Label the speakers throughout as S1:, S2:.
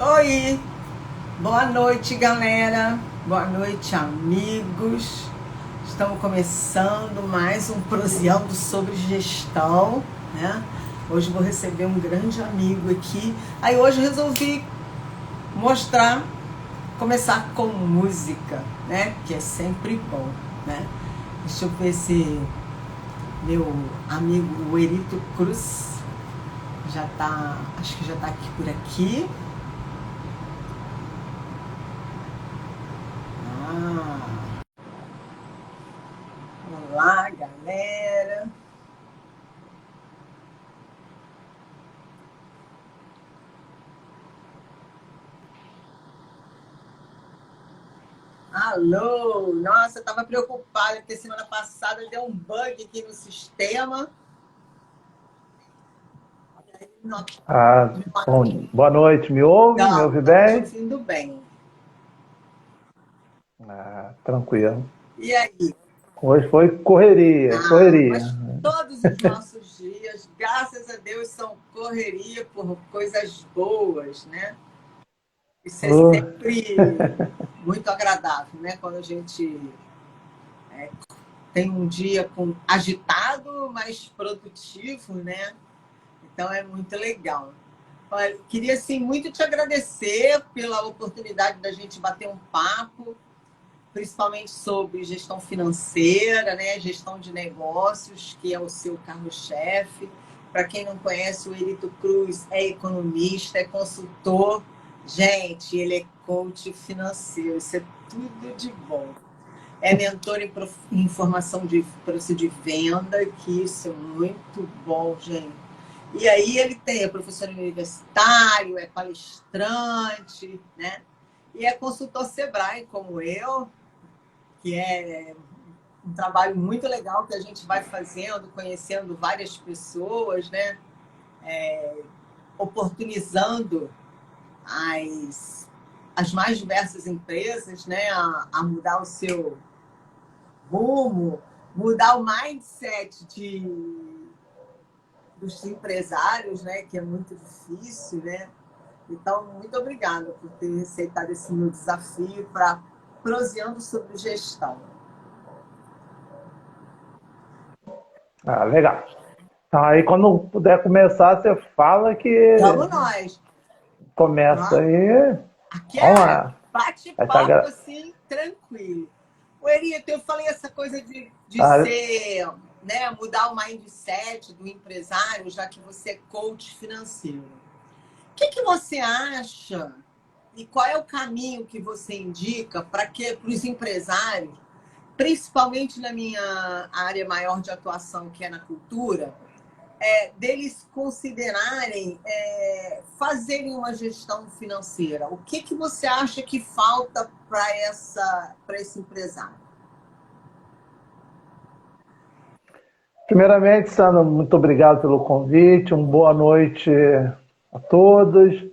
S1: Oi, boa noite, galera. Boa noite, amigos. Estamos começando mais um Proseando sobre Gestão, né? Hoje vou receber um grande amigo aqui. Aí hoje eu resolvi começar com música, né? Que é sempre bom, né? Deixa eu ver se meu amigo o Erito Cruz acho que já tá aqui por aqui. Olá, galera. Alô, nossa, eu estava preocupada porque semana passada deu um bug aqui no sistema.
S2: Bom, boa noite, me ouve? Me ouve bem?
S1: Estou te ouvindo bem.
S2: Tranquilo.
S1: E aí?
S2: Hoje foi correria.
S1: Mas todos os nossos dias, graças a Deus, são correria por coisas boas, né? Isso é sempre muito agradável, né? Quando a gente tem um dia agitado, mas produtivo, né? Então é muito legal. Olha, queria assim, muito te agradecer pela oportunidade da gente bater um papo, principalmente sobre gestão financeira, né? Gestão de negócios, que é o seu carro-chefe. Para quem não conhece, o Erito Cruz é economista, é consultor. Gente, ele é coach financeiro, isso é tudo de bom. É mentor em formação de processo de venda, que isso é muito bom, gente. E aí ele é professor universitário, é palestrante, né? E é consultor Sebrae, como eu, que é um trabalho muito legal que a gente vai fazendo, conhecendo várias pessoas, né? Oportunizando as mais diversas empresas, né? A mudar o seu rumo, mudar o mindset dos empresários, né? Que é muito difícil, né? Então, muito obrigada por ter aceitado esse meu desafio para Proseando sobre Gestão.
S2: Legal. Então, aí quando puder começar, você fala que...
S1: Vamos nós!
S2: Começa aí.
S1: Aqui é bate-papo assim, tranquilo. O Erito, eu falei essa coisa de ser, né, mudar o mindset do empresário, já que você é coach financeiro. O que você acha e qual é o caminho que você indica para os empresários, principalmente na minha área maior de atuação, que é na cultura, deles considerarem fazerem uma gestão financeira? O que você acha que falta para esse empresário?
S2: Primeiramente, Sandra, muito obrigado pelo convite, uma boa noite a todos.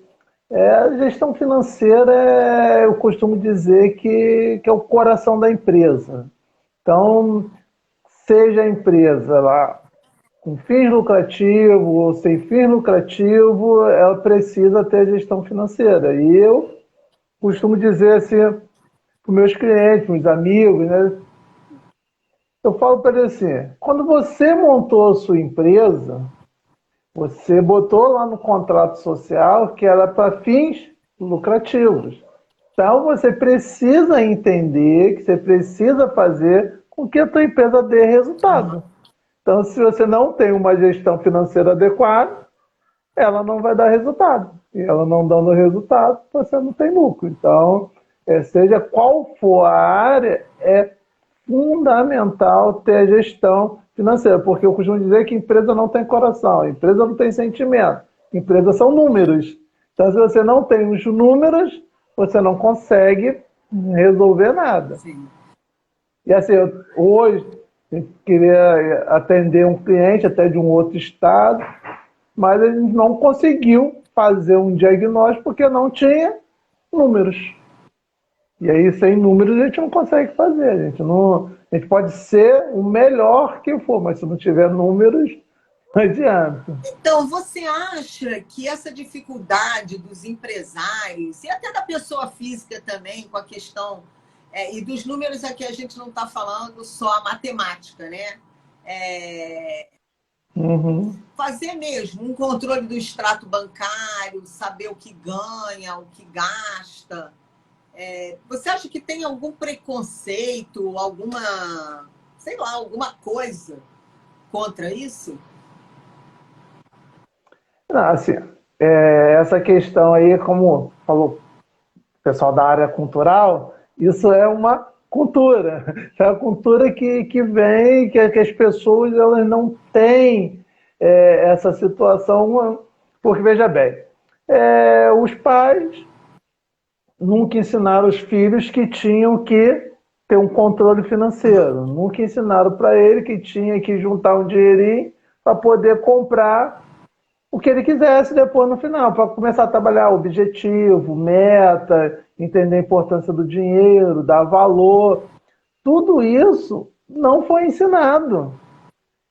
S2: A gestão financeira, eu costumo dizer que é o coração da empresa. Então, seja a empresa lá com fins lucrativos ou sem fins lucrativos, ela precisa ter gestão financeira. E eu costumo dizer assim para os meus clientes, meus amigos, né? Eu falo para eles assim, quando você montou a sua empresa, você botou lá no contrato social que era para fins lucrativos. Então, você precisa entender que você precisa fazer com que a tua empresa dê resultado. Então, se você não tem uma gestão financeira adequada, ela não vai dar resultado. E ela não dando resultado, você não tem lucro. Então, seja qual for a área, é fundamental ter a gestão financeira, porque eu costumo dizer que empresa não tem coração, empresa não tem sentimento, empresa são números. Então, se você não tem os números, você não consegue resolver nada.
S1: Sim.
S2: E assim, hoje eu queria atender um cliente até de um outro estado, mas a gente não conseguiu fazer um diagnóstico porque não tinha números. E aí, sem números, a gente não consegue fazer. A gente pode ser o melhor que for, mas se não tiver números, não adianta.
S1: Então, você acha que essa dificuldade dos empresários e até da pessoa física também, com a questão, e dos números aqui a gente não está falando só a matemática, né?
S2: Uhum.
S1: Fazer mesmo um controle do extrato bancário, saber o que ganha, o que gasta. Você acha que tem algum preconceito, alguma, sei lá, alguma coisa contra isso?
S2: Não, assim, essa questão aí, como falou o pessoal da área cultural, isso é uma cultura. É uma cultura que vem, que as pessoas elas não têm essa situação, porque veja bem, os pais nunca ensinaram os filhos que tinham que ter um controle financeiro, nunca ensinaram para ele que tinha que juntar um dinheirinho para poder comprar o que ele quisesse depois no final, para começar a trabalhar objetivo, meta, entender a importância do dinheiro, dar valor. Tudo isso não foi ensinado.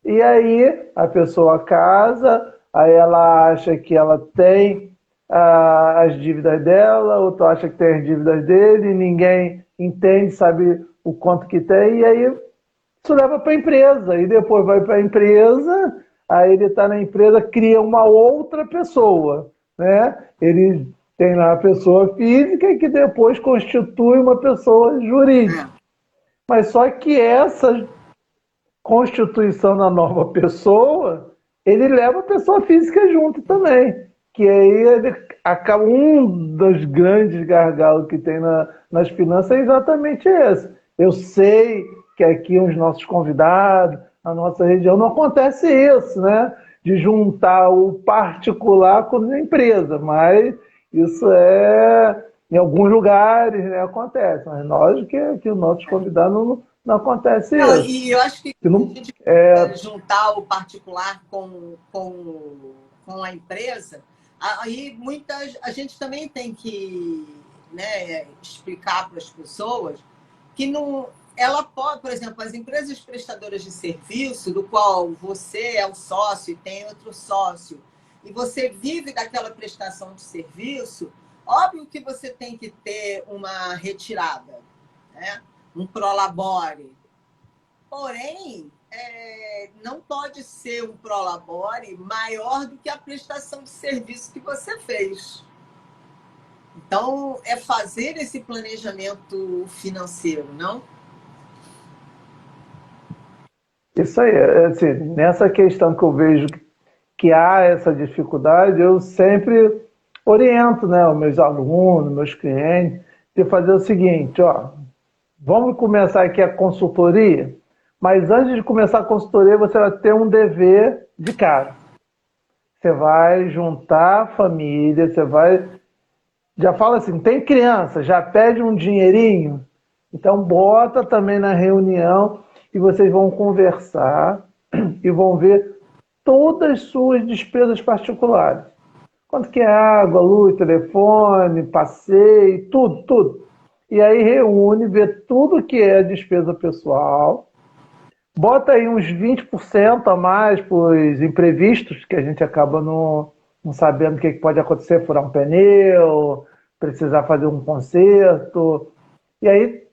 S2: E aí a pessoa casa, aí ela acha que ela tem as dívidas dela, outro acha que tem as dívidas dele, ninguém entende, sabe o quanto que tem, e aí isso leva para a empresa, e depois vai para a empresa, aí ele está na empresa, cria uma outra pessoa, né? Ele tem lá a pessoa física que depois constitui uma pessoa jurídica. Mas só que essa constituição da nova pessoa, ele leva a pessoa física junto também. Que aí ele acaba, um dos grandes gargalos que tem nas finanças é exatamente esse. Eu sei que aqui os nossos convidados, na nossa região, não acontece isso, né? De juntar o particular com a empresa, mas isso em alguns lugares, né, acontece. Mas nós que os nossos convidados não acontece
S1: Não,
S2: isso.
S1: e eu acho que
S2: Que
S1: a
S2: não,
S1: gente
S2: é,
S1: juntar o particular com a empresa, aí a gente também tem que, né, explicar para as pessoas que não, ela pode, por exemplo, as empresas prestadoras de serviço, do qual você é o sócio e tem outro sócio, e você vive daquela prestação de serviço, óbvio que você tem que ter uma retirada, né? Um prolabore. Porém, não pode ser um prolabore maior do que a prestação de serviço que você fez. Então, é fazer esse planejamento financeiro, não?
S2: isso aí, assim, nessa questão que eu vejo que há essa dificuldade, eu sempre oriento, né, os meus alunos, meus clientes, de fazer o seguinte, ó, vamos começar aqui a consultoria, mas antes de começar a consultoria, você vai ter um dever de casa. Você vai juntar a família, você vai. Já fala assim, tem criança, já pede um dinheirinho, então bota também na reunião e vocês vão conversar e vão ver todas as suas despesas particulares. Quanto que é água, luz, telefone, passeio, tudo, tudo. E aí reúne, vê tudo que é despesa pessoal, bota aí uns 20% a mais para os imprevistos, que a gente acaba não sabendo o que pode acontecer, furar um pneu, precisar fazer um conserto. E aí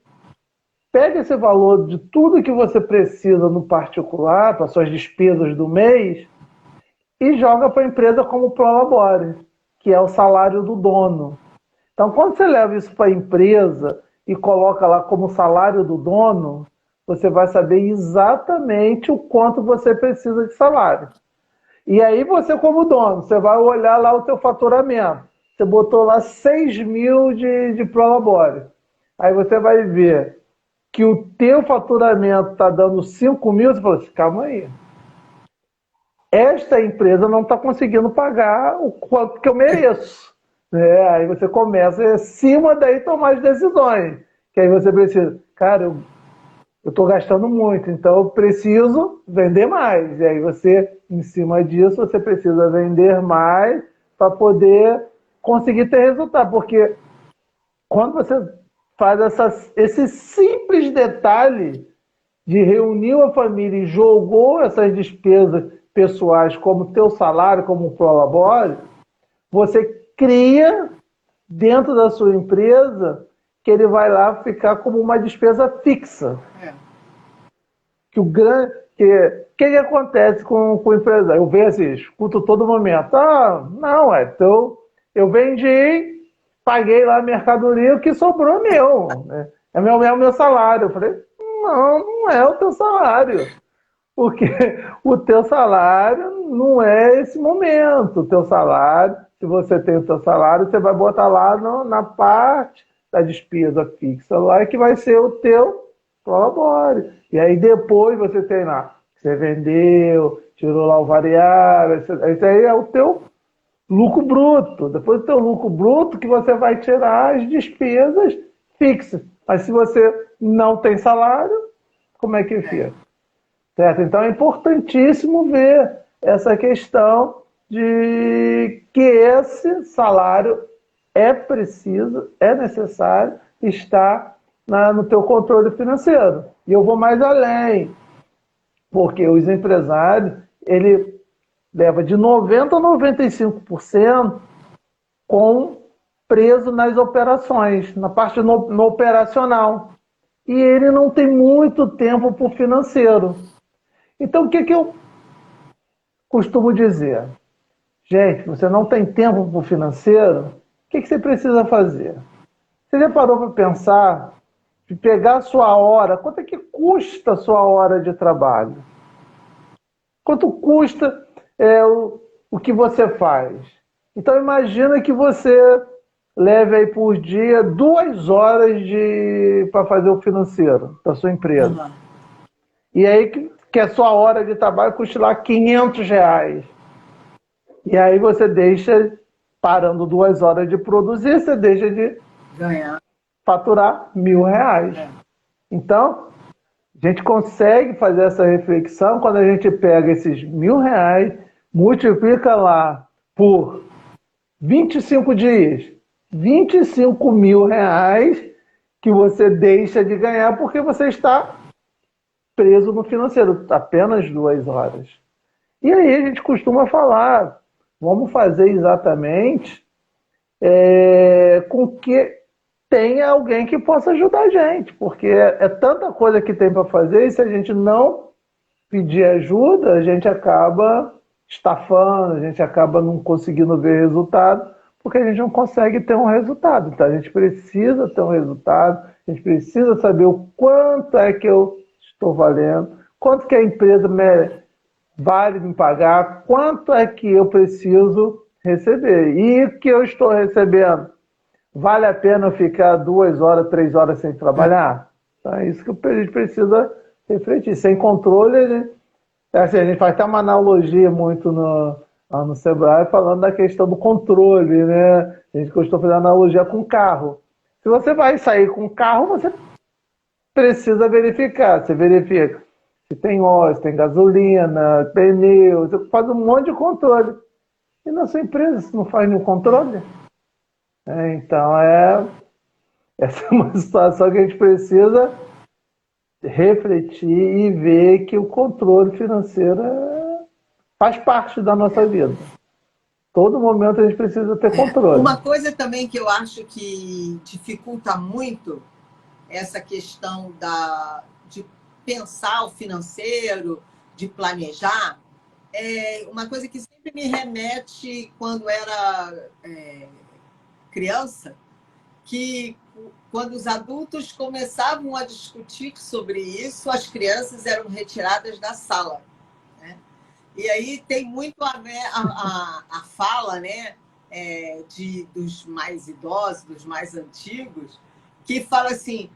S2: pega esse valor de tudo que você precisa no particular, para suas despesas do mês, e joga para a empresa como prolabore, que é o salário do dono. Então, quando você leva isso para a empresa e coloca lá como salário do dono, você vai saber exatamente o quanto você precisa de salário. E aí você, como dono, você vai olhar lá o teu faturamento. Você botou lá 6 mil de prolabore. Aí você vai ver que o teu faturamento está dando 5 mil, você fala assim, calma aí. Esta empresa não está conseguindo pagar o quanto que eu mereço. Aí você começa acima daí tomar as decisões. Que aí você precisa, cara, eu estou gastando muito, então eu preciso vender mais. E aí você, em cima disso, você precisa vender mais para poder conseguir ter resultado. Porque quando você faz esse simples detalhe de reunir a família e jogou essas despesas pessoais como teu salário, como prolabore, você cria dentro da sua empresa que ele vai lá ficar como uma despesa fixa. Que o grande. Que acontece com o empresário? Eu vejo assim, escuto todo momento. Ah, não, então eu vendi, paguei lá a mercadoria, o que sobrou é meu. Né? É o meu salário. Eu falei, não é o teu salário. Porque o teu salário não é esse momento. O teu salário, se você tem o teu salário, você vai botar lá na parte da despesa fixa lá, que vai ser o teu prolabore. E aí depois você tem lá, você vendeu, tirou lá o variável, isso aí é o teu lucro bruto. Depois do teu lucro bruto que você vai tirar as despesas fixas. Mas se você não tem salário, como é que fica? Certo? Então é importantíssimo ver essa questão de que esse salário é preciso, é necessário estar no teu controle financeiro. E eu vou mais além, porque os empresários, ele leva de 90% a 95% com preso nas operações, na parte no operacional. E ele não tem muito tempo para o financeiro. Então, o que eu costumo dizer? Gente, você não tem tempo para o financeiro, o que você precisa fazer? Você já parou para pensar de pegar a sua hora? Quanto é que custa a sua hora de trabalho? Quanto custa o que você faz? Então, imagina que você leve aí por dia 2 horas para fazer o financeiro da sua empresa. E aí que a sua hora de trabalho custe lá R$ 500. E aí você deixa, parando 2 horas de produzir, você deixa de faturar R$ 1.000. Então, a gente consegue fazer essa reflexão quando a gente pega esses R$ 1.000, multiplica lá por 25 dias, R$ 25.000 que você deixa de ganhar porque você está preso no financeiro, apenas 2 horas. E aí a gente costuma falar, vamos fazer exatamente com que tenha alguém que possa ajudar a gente, porque é tanta coisa que tem para fazer, e se a gente não pedir ajuda, a gente acaba estafando, a gente acaba não conseguindo ver resultado, porque a gente não consegue ter um resultado. Então a gente precisa ter um resultado, a gente precisa saber o quanto é que eu estou valendo, quanto que a empresa vale me pagar, quanto é que eu preciso receber. E o que eu estou recebendo, vale a pena eu ficar 2 horas, 3 horas sem trabalhar? Então é isso que a gente precisa refletir. Sem controle, né? Assim, a gente faz até uma analogia muito no Sebrae falando da questão do controle, né? A gente costuma fazer analogia com carro. Se você vai sair com o carro, você precisa verificar. Você verifica se tem óleo, se tem gasolina, pneu, você faz um monte de controle. E na sua empresa, você não faz nenhum controle? Então, essa é uma situação que a gente precisa refletir e ver que o controle financeiro faz parte da nossa vida. Todo momento a gente precisa ter controle.
S1: Uma coisa também que eu acho que dificulta muito essa questão de pensar o financeiro, de planejar, é uma coisa que sempre me remete quando era criança, que quando os adultos começavam a discutir sobre isso, as crianças eram retiradas da sala. Né? E aí tem muito a ver a fala, né, dos mais idosos, dos mais antigos, que fala assim,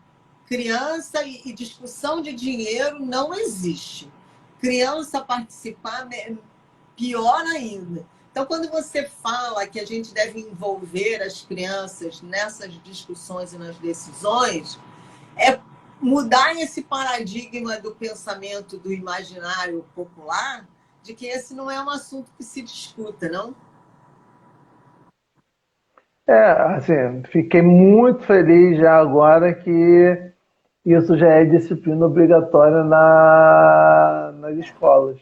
S1: criança e discussão de dinheiro não existe. Criança participar, pior ainda. Então, quando você fala que a gente deve envolver as crianças nessas discussões e nas decisões, é mudar esse paradigma do pensamento do imaginário popular de que esse não é um assunto que se discuta, não?
S2: Assim, fiquei muito feliz já agora que isso já é disciplina obrigatória nas escolas.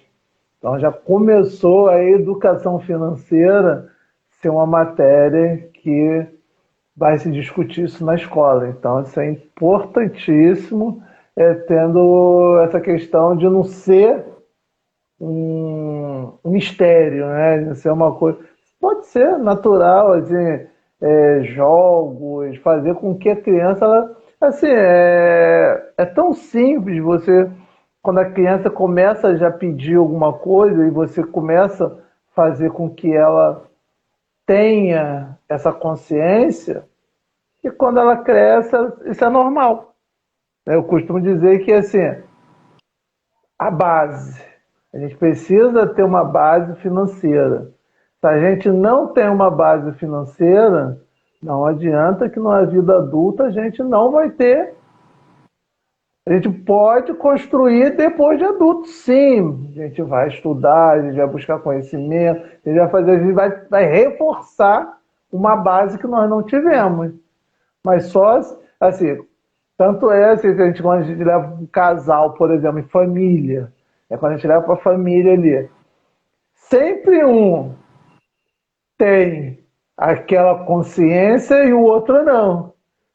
S2: Então já começou a educação financeira ser uma matéria que vai se discutir isso na escola. Então isso é importantíssimo, tendo essa questão de não ser um mistério, né? De ser uma coisa. Pode ser natural, assim, jogos, fazer com que a criança, assim, é tão simples você, quando a criança começa a já pedir alguma coisa e você começa a fazer com que ela tenha essa consciência, que quando ela cresce, isso é normal. Eu costumo dizer que, assim, a base, a gente precisa ter uma base financeira. Se a gente não tem uma base financeira, não adianta que na vida adulta a gente não vai ter. A gente pode construir depois de adulto, sim. A gente vai estudar, a gente vai buscar conhecimento, a gente vai reforçar uma base que nós não tivemos. Mas só assim, tanto é assim, que a gente, quando a gente leva um casal, por exemplo, em família, quando a gente leva para a família ali, sempre um tem aquela consciência e o outro não.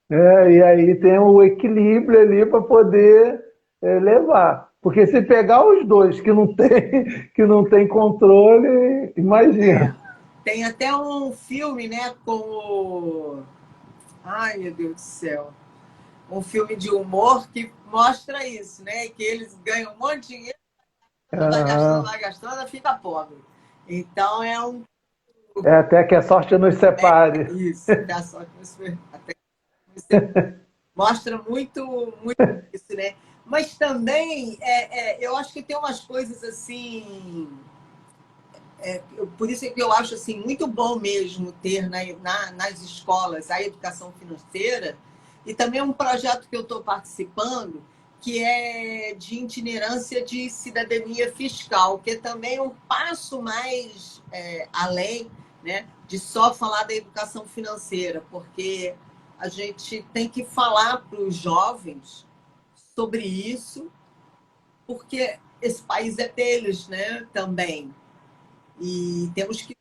S2: Né? E aí tem o equilíbrio ali para poder levar. Porque se pegar os dois que não tem controle,
S1: É.
S2: imagina.
S1: Tem até um filme, né, com o... Ai, meu Deus do céu. Um filme de humor que mostra isso, né? Que eles ganham um monte de dinheiro,
S2: Uhum.
S1: vai gastando, fica pobre. Então é um...
S2: Até que a sorte nos separe.
S1: Isso, até a sorte até você mostra muito, muito isso, né? Mas também, eu acho que tem umas coisas assim... por isso é que eu acho assim, muito bom mesmo ter nas escolas a educação financeira, e também um projeto que eu estou participando, que é de itinerância de cidadania fiscal, que é também um passo mais além, né, de só falar da educação financeira, porque a gente tem que falar para os jovens sobre isso, porque esse país é deles, né, também. E temos que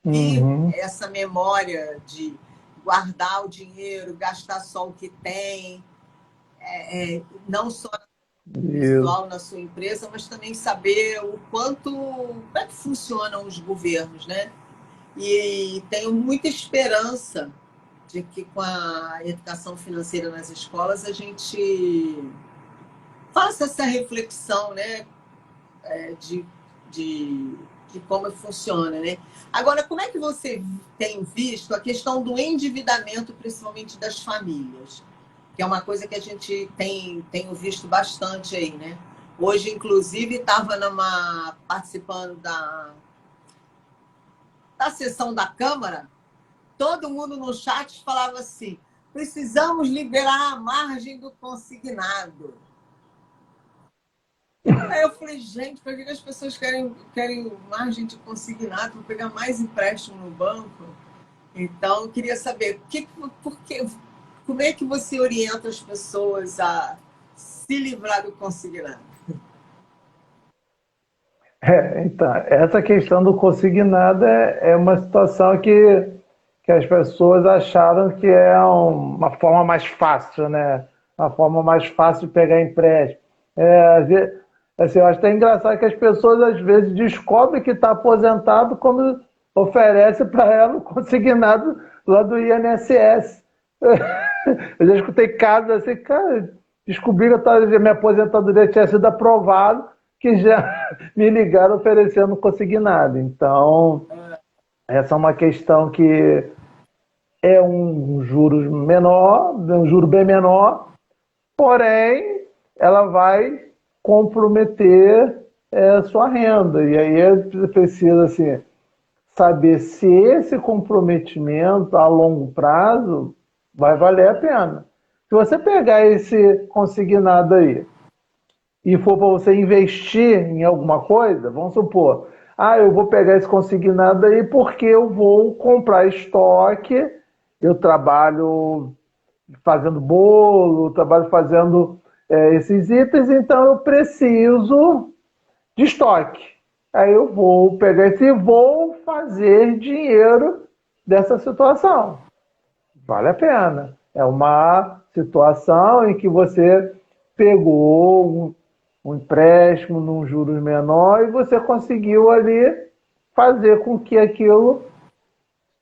S1: ter
S2: Uhum.
S1: essa memória de guardar o dinheiro, gastar só o que tem, não só
S2: Isso.
S1: pessoal na sua empresa, mas também saber o quanto, como é que funcionam os governos, né? E tenho muita esperança de que com a educação financeira nas escolas a gente faça essa reflexão, né? De, de, de como funciona, né? Agora, como é que você tem visto a questão do endividamento, principalmente das famílias? Que é uma coisa que a gente tem visto bastante aí, né? Hoje, inclusive, estava participando da sessão da Câmara, todo mundo no chat falava assim: precisamos liberar a margem do consignado. Aí eu falei, gente, para que as pessoas querem margem de consignado para pegar mais empréstimo no banco? Então, eu queria saber como é que você orienta as pessoas a se livrar do consignado?
S2: Então, essa questão do consignado é uma situação que as pessoas acharam que é uma forma mais fácil, né? Uma forma mais fácil de pegar empréstimo. Assim, eu acho até engraçado que as pessoas às vezes descobrem que está aposentado quando oferece para ela o consignado lá do INSS. Eu já escutei casos assim, cara, descobri que minha aposentadoria tinha sido aprovada, que já me ligaram oferecendo consignado. Então, essa é uma questão que é um juros menor, um juro bem menor, porém ela vai comprometer sua renda. E aí você precisa assim, saber se esse comprometimento a longo prazo vai valer a pena. Se você pegar esse consignado aí e for para você investir em alguma coisa, vamos supor, eu vou pegar esse consignado aí porque eu vou comprar estoque, eu trabalho fazendo bolo, trabalho fazendo esses itens, então eu preciso de estoque. Aí eu vou pegar esse e vou fazer dinheiro dessa situação. Vale a pena. É uma situação em que você pegou um empréstimo num juros menor e você conseguiu ali fazer com que aquilo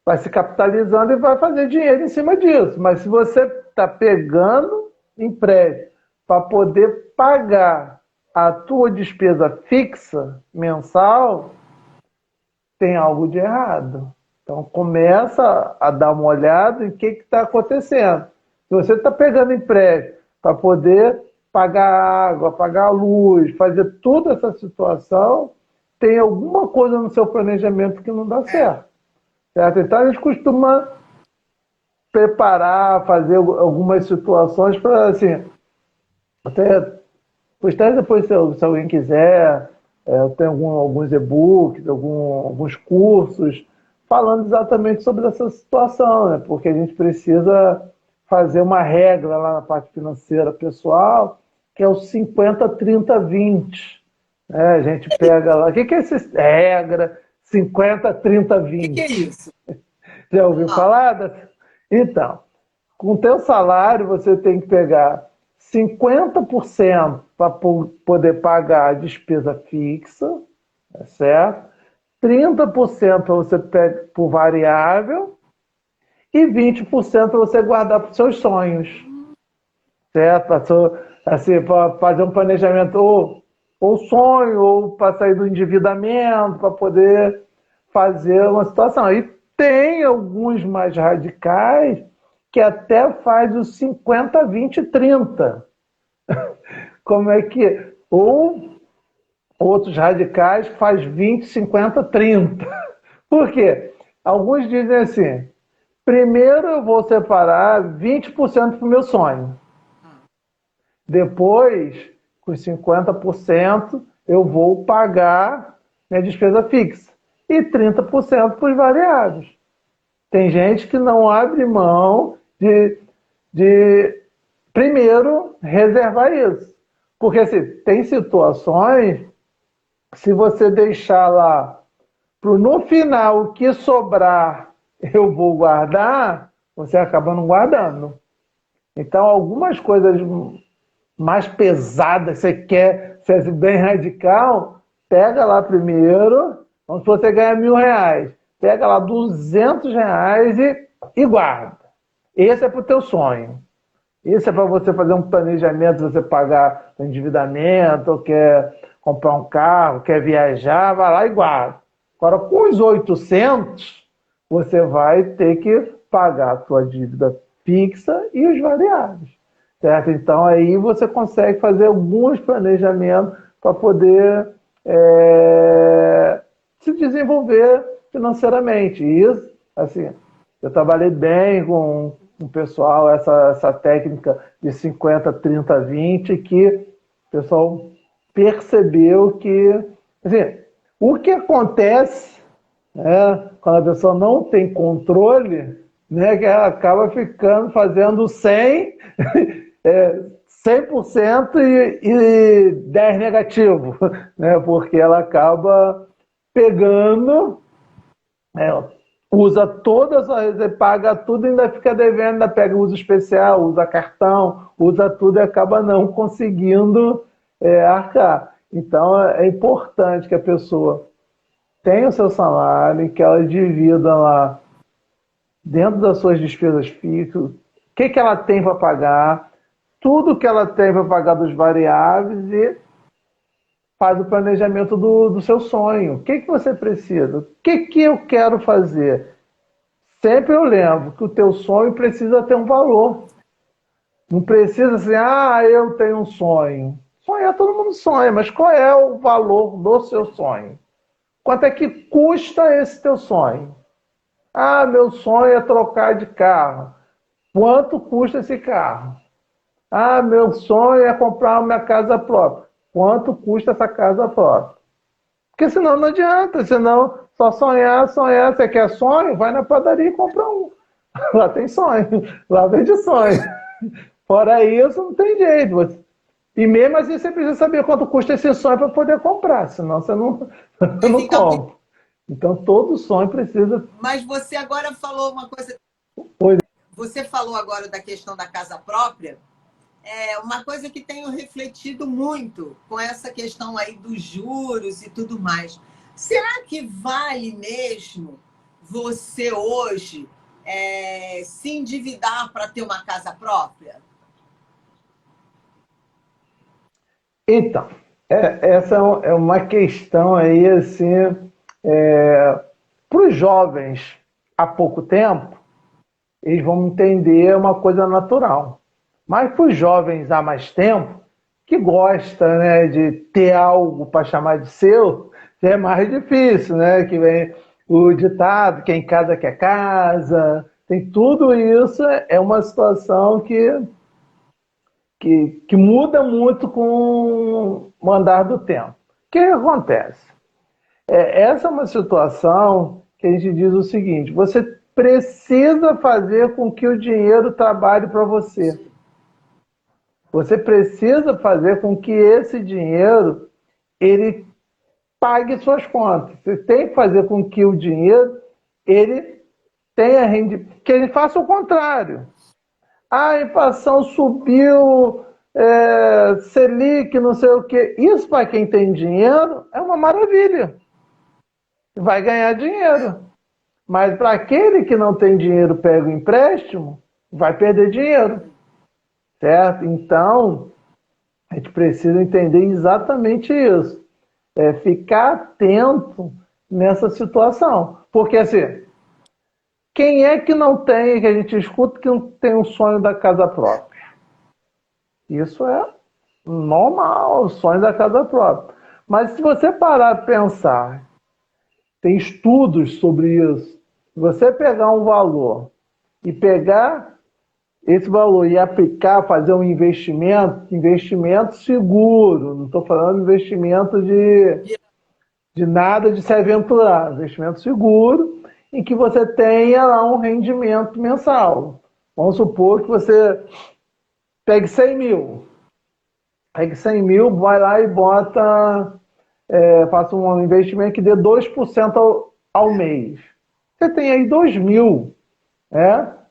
S2: vai se capitalizando e vai fazer dinheiro em cima disso. Mas se você está pegando empréstimo para poder pagar a tua despesa fixa mensal, tem algo de errado. Então começa a dar uma olhada em o que está acontecendo. Se você está pegando empréstimo para poder pagar água, pagar a luz, fazer toda essa situação, tem alguma coisa no seu planejamento que não dá certo. Certo? Então a gente costuma preparar, fazer algumas situações para, assim, até postar depois se alguém quiser, eu tenho alguns e-books, alguns cursos, falando exatamente sobre essa situação, né? Porque a gente precisa fazer uma regra lá na parte financeira pessoal, que é o 50-30-20. Né? A gente pega lá, o que é essa regra 50-30-20?
S1: O que é isso?
S2: Já ouviu falar? Então, com o teu salário, você tem que pegar 50% para poder pagar a despesa fixa, certo? 30% você pega por variável e 20% você guardar para os seus sonhos, certo? Assim, para fazer um planejamento ou sonho, ou para sair do endividamento, para poder fazer uma situação. E tem alguns mais radicais que até faz os 50-20-30. Como é que... Ou outros radicais faz 20-50-30. Por quê? Alguns dizem assim, primeiro eu vou separar 20% para o meu sonho. Depois, com 50%, eu vou pagar minha despesa fixa. E 30% para os variáveis. Tem gente que não abre mão de primeiro reservar isso. Porque assim, tem situações, se você deixar lá no final o que sobrar eu vou guardar, você acaba não guardando. Então, algumas coisas mais pesadas, você quer ser bem radical, pega lá primeiro, vamos supor que você ganha R$1.000, pega lá R$200 e guarda. Esse é para o teu sonho. Esse é para você fazer um planejamento, você pagar o endividamento, ou quer comprar um carro, quer viajar, vai lá e guarda. Agora, com os 800, você vai ter que pagar a tua dívida fixa e os variáveis. Certo? Então, aí você consegue fazer alguns planejamentos para poder se desenvolver financeiramente. E isso, assim, eu trabalhei bem com o pessoal, essa técnica de 50-30-20, que o pessoal percebeu que, assim, o que acontece, né, quando a pessoa não tem controle, né, que ela acaba fazendo 100% e 10 negativo, né, porque ela acaba pegando, usa todas as, paga tudo e ainda fica devendo, ainda pega uso especial, usa cartão, usa tudo e acaba não conseguindo arcar. Então é importante que a pessoa tenha o seu salário e que ela divida lá dentro das suas despesas fixas, o que ela tem para pagar, tudo que ela tem para pagar dos variáveis e faz o planejamento do seu sonho. O que você precisa? O que eu quero fazer? Sempre eu lembro que o teu sonho precisa ter um valor. Não precisa assim, eu tenho um sonho. Sonhar todo mundo sonha, mas qual é o valor do seu sonho? Quanto é que custa esse teu sonho? Meu sonho é trocar de carro. Quanto custa esse carro? Ah, meu sonho é comprar uma casa própria. Quanto custa essa casa própria? Porque senão não adianta, senão só sonhar, sonhar. Você quer sonho? Vai na padaria e compra um. Lá tem sonho, lá vende sonho. Fora isso, não tem jeito. E mesmo assim, você precisa saber quanto custa esse sonho para poder comprar, senão você não,
S1: Mas
S2: não
S1: então,
S2: compra. Então, todo sonho precisa.
S1: mas você agora falou uma coisa.
S2: Pois
S1: Você falou agora da questão da casa própria. É uma coisa que tenho refletido muito com essa questão aí dos juros e tudo mais. Será que vale mesmo você hoje se endividar para ter uma casa própria?
S2: então, essa é uma questão aí, assim, para os jovens há pouco tempo, eles vão entender uma coisa natural. Mas para os jovens há mais tempo, que gosta, né, de ter algo para chamar de seu, já é mais difícil, né? Que vem o ditado, quem casa quer casa, tem tudo isso, é uma situação que muda muito com o andar do tempo. O que acontece? Essa é uma situação que a gente diz o seguinte: você precisa fazer com que o dinheiro trabalhe para você. Você precisa fazer com que esse dinheiro ele pague suas contas. Você tem que fazer com que o dinheiro ele tenha rendimento, que ele faça o contrário. A inflação subiu, Selic, não sei o quê. Isso para quem tem dinheiro é uma maravilha. Vai ganhar dinheiro. Mas para aquele que não tem dinheiro, pega o empréstimo, vai perder dinheiro. Certo? Então, a gente precisa entender exatamente isso. Ficar atento nessa situação. Porque, assim, quem é que não tem, que a gente escuta, que não tem um sonho da casa própria? Isso é normal, o sonho da casa própria. Mas se você parar para pensar, tem estudos sobre isso. Se você pegar um valor e pegar esse valor e aplicar, fazer um investimento seguro, não estou falando investimento de nada de se aventurar, investimento seguro, em que você tenha lá um rendimento mensal. Vamos supor que você pegue 100 mil. Pegue 100 mil, vai lá e bota, faça um investimento que dê 2% ao mês. Você tem aí 2 mil,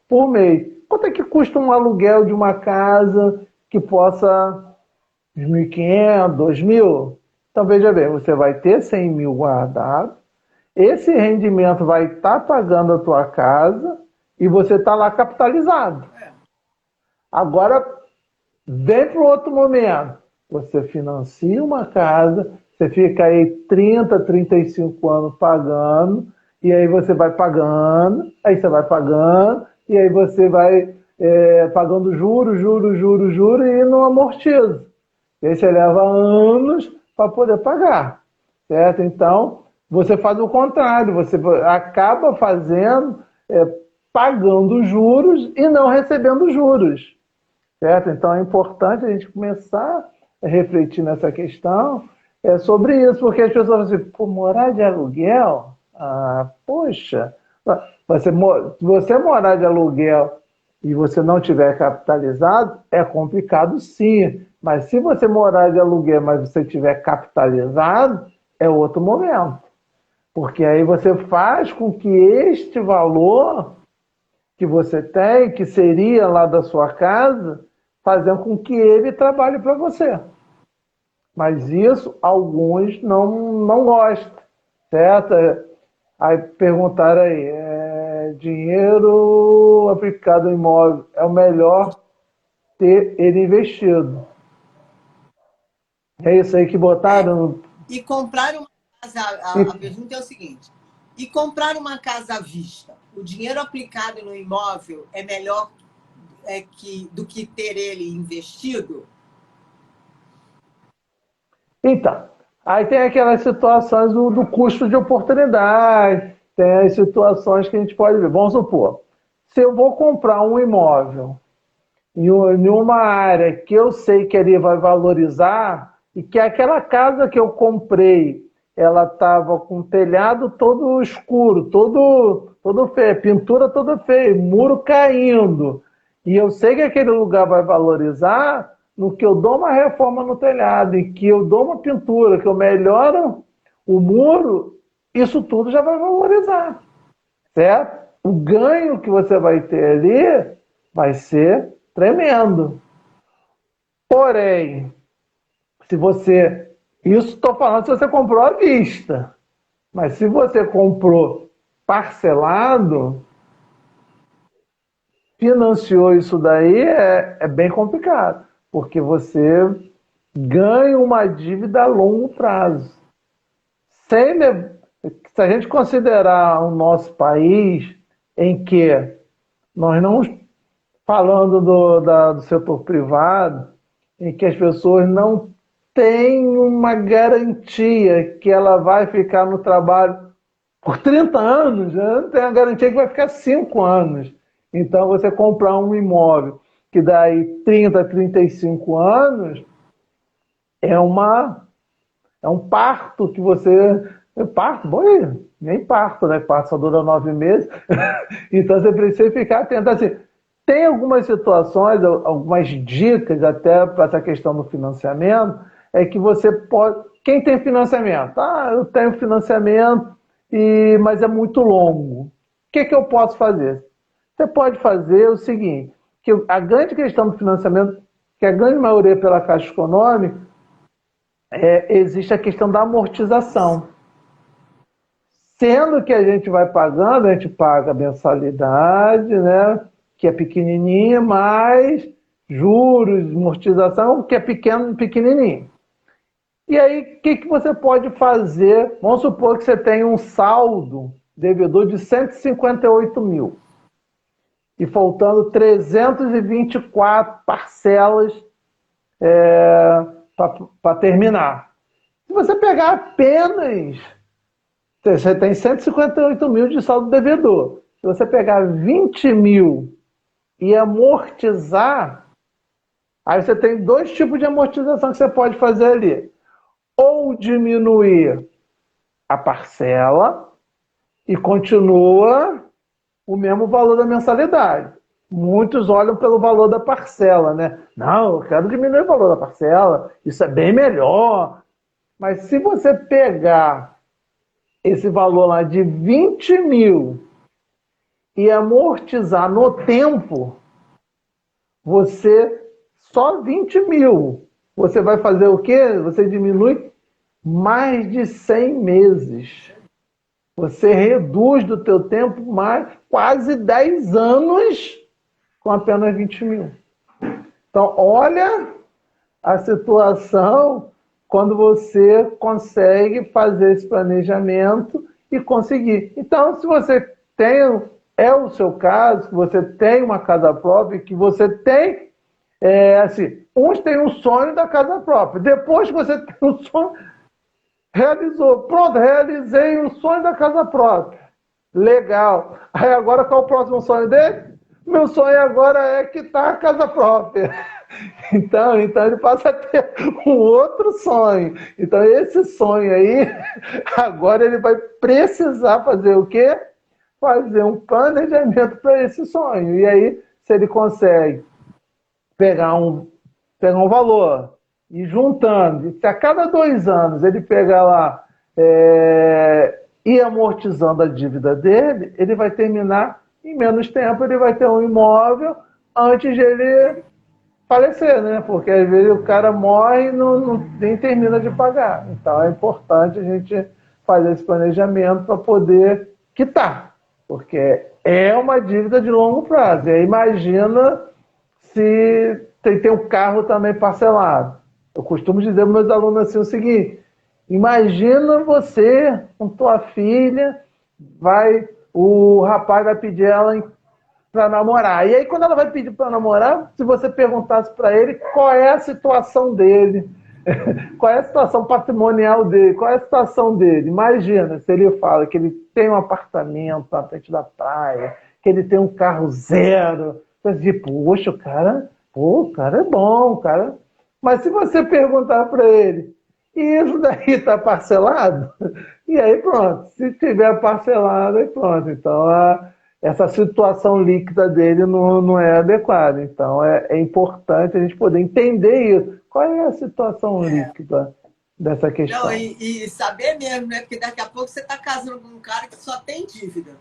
S2: por mês. Quanto é que custa um aluguel de uma casa que possa 1.500, 2.000? Então, veja bem, você vai ter 100 mil guardado, esse rendimento vai estar pagando a tua casa e você está lá capitalizado. Agora, vem para o outro momento. Você financia uma casa, você fica aí 30, 35 anos pagando, e aí você vai pagando, aí você vai pagando, e aí você vai pagando juros, juros, juros, juros, e não amortiza. E aí você leva anos para poder pagar, certo? Então, você faz o contrário, você acaba fazendo, pagando juros e não recebendo juros, certo? Então, é importante a gente começar a refletir nessa questão sobre isso, porque as pessoas falam assim, pô, morar de aluguel? Ah, poxa, se você morar de aluguel e você não tiver capitalizado, é complicado sim. Mas se você morar de aluguel, mas você tiver capitalizado, é outro momento. Porque aí você faz com que este valor que você tem, que seria lá da sua casa, fazendo com que ele trabalhe para você. Mas isso alguns não gostam, certo? Aí perguntaram aí, dinheiro aplicado em imóvel é o melhor ter ele investido? É isso aí que botaram?
S1: E comprar uma casa, a pergunta é o seguinte, e comprar uma casa à vista, o dinheiro aplicado no imóvel é melhor do que ter ele investido?
S2: Então, aí tem aquelas situações do custo de oportunidade, tem as situações que a gente pode ver. Vamos supor, se eu vou comprar um imóvel em uma área que eu sei que ele vai valorizar e que aquela casa que eu comprei, ela estava com o telhado todo escuro, todo feio, pintura toda feia, muro caindo. E eu sei que aquele lugar vai valorizar no que eu dou uma reforma no telhado, e que eu dou uma pintura, que eu melhoro o muro, isso tudo já vai valorizar, certo? O ganho que você vai ter ali vai ser tremendo. Porém, se você... Isso estou falando se você comprou à vista. Mas se você comprou parcelado, financiou isso daí, é bem complicado. Porque você ganha uma dívida a longo prazo. Se a gente considerar o nosso país em que nós não, falando do setor privado, em que as pessoas não têm uma garantia que ela vai ficar no trabalho por 30 anos, né? Não tem a garantia que vai ficar 5 anos. Então, você comprar um imóvel que daí 30, 35 anos é um parto que você... Parto? Bom, nem parto, né? Parto só dura 9 meses. Então, você precisa ficar atento. Assim, tem algumas situações, algumas dicas até para essa questão do financiamento, é que você pode... Quem tem financiamento? Ah, eu tenho financiamento, mas é muito longo. O que eu posso fazer? Você pode fazer o seguinte, que a grande questão do financiamento, que a grande maioria pela Caixa Econômica, existe a questão da amortização. Sendo que a gente vai pagando, a gente paga a mensalidade, né, que é pequenininha, mais juros, amortização, que é pequenininho. E aí, o que você pode fazer? Vamos supor que você tem um saldo devedor de 158 mil. E faltando 324 parcelas para terminar. Se você pegar apenas... Você tem 158 mil de saldo devedor. Se você pegar 20 mil e amortizar, aí você tem 2 tipos de amortização que você pode fazer ali. Ou diminuir a parcela e continua o mesmo valor da mensalidade. Muitos olham pelo valor da parcela, né? Não, eu quero diminuir o valor da parcela, isso é bem melhor. Mas se você pegar esse valor lá de 20 mil e amortizar no tempo, você, só 20 mil, você vai fazer o quê? Você diminui mais de 100 meses. Você reduz do teu tempo mais quase 10 anos com apenas 20 mil. Então, olha a situação quando você consegue fazer esse planejamento e conseguir. Então, se você tem, é o seu caso, que você tem uma casa própria, que você tem, assim, uns têm um sonho da casa própria. Depois que você tem um sonho, realizou. Pronto, realizei o sonho da casa própria. Legal. Aí agora qual é o próximo sonho dele? Meu sonho agora é quitar a casa própria. Então ele passa a ter um outro sonho. Então esse sonho aí, agora ele vai precisar fazer o quê? Fazer um planejamento para esse sonho. E aí, se ele consegue pegar um valor e juntando, se a cada 2 anos ele pegar lá e amortizando a dívida dele, ele vai terminar em menos tempo, ele vai ter um imóvel antes de ele falecer, né? Porque às vezes o cara morre e nem termina de pagar. Então é importante a gente fazer esse planejamento para poder quitar, porque é uma dívida de longo prazo. E aí imagina se tem um carro também parcelado. Eu costumo dizer para meus alunos assim o seguinte: imagina você com tua filha, o rapaz vai pedir ela para namorar. E aí, quando ela vai pedir para namorar, se você perguntasse para ele qual é a situação dele, qual é a situação patrimonial dele, qual é a situação dele, imagina se ele fala que ele tem um apartamento na frente da praia, que ele tem um carro zero. Você diz, poxa, o cara Pô, o cara é bom, cara. Mas se você perguntar para ele, e isso daí está parcelado? E aí pronto. Se tiver parcelado, aí pronto. Então essa situação líquida dele não é adequada. Então é importante a gente poder entender isso. Qual é a situação
S1: É.
S2: líquida dessa
S1: Não,
S2: questão?
S1: e saber mesmo, né? Porque daqui a pouco você está casando com um cara que só tem dívida.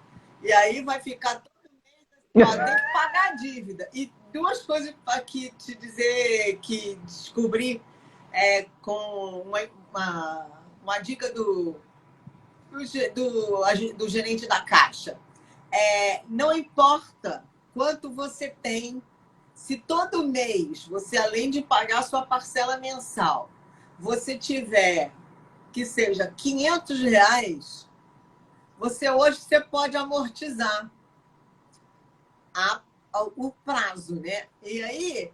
S1: E aí vai ficar todo mês assim, ó, tem que pagar a dívida. E duas coisas aqui te dizer que descobri com uma dica do gerente da Caixa. Não importa quanto você tem, se todo mês você, além de pagar a sua parcela mensal, você tiver que seja R$ 500, você pode amortizar o prazo, né? E aí,